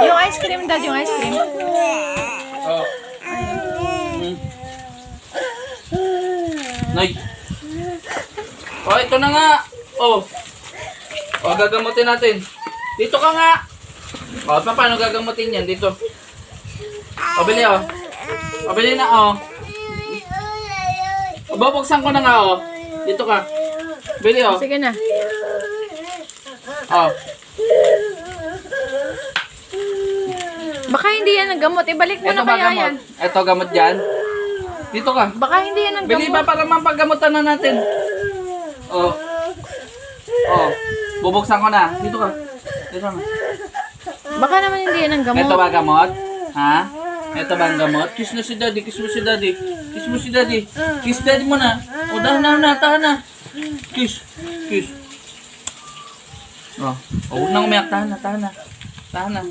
Yung ice cream, Dad, yung ice cream. Oh. Nay. Oh, ito na nga. Oh. Oh, gagamutin natin. Dito ka nga. Oh, paano gagamutin yan? Dito. Oh, bili oh. Oh, bili na oh. Oh, babuksan ko na nga oh. Dito ka. Bili oh. Sige na. Oh. Baka hindi yan ang gamot. Ibalik mo Ito na ba kaya gamot? yan. Ito gamot dyan. Dito ka. Baka hindi yan ang Bili ba gamot. para mapagamutan na natin? Oh. Oh. Bubuksan ko na. Dito ka. Dito ka. Baka naman hindi yan ang gamot. Ito ba gamot? Ha? Ito ba ang gamot? Kiss na si daddy. Kiss mo si daddy. Kiss mo si daddy. Kiss daddy mo na. O, tahan na. Tahan na. Kiss. Kiss. Oh. O, huwag nang umiyak. Tahan na. Tahan na. Tahan na.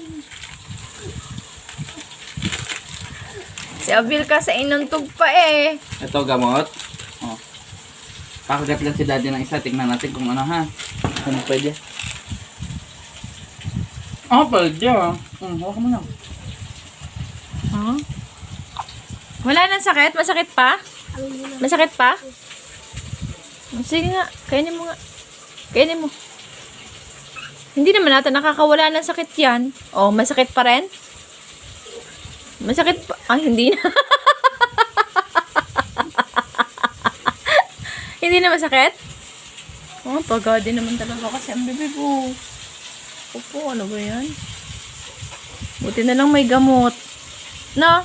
Si Abil kasi inuntog pa eh. Ito gamot. Oh. Pakagat lang si daddy ng isa. Tingnan natin kung ano ha. Kung pwede. Oh, pwede ah. Huwag mo na. Huh? Wala nang sakit? Masakit pa? Masakit pa? Sige nga, kainin mo nga. Kainin mo. Hindi naman natin nakakawala ng sakit yan. Oh, masakit pa rin? Masakit pa? Ay, hindi na. Hindi na masakit? Oh, pagod din naman talaga kasi ang bibig ko. Opo, ano ba yan? Buti na lang may gamot. No?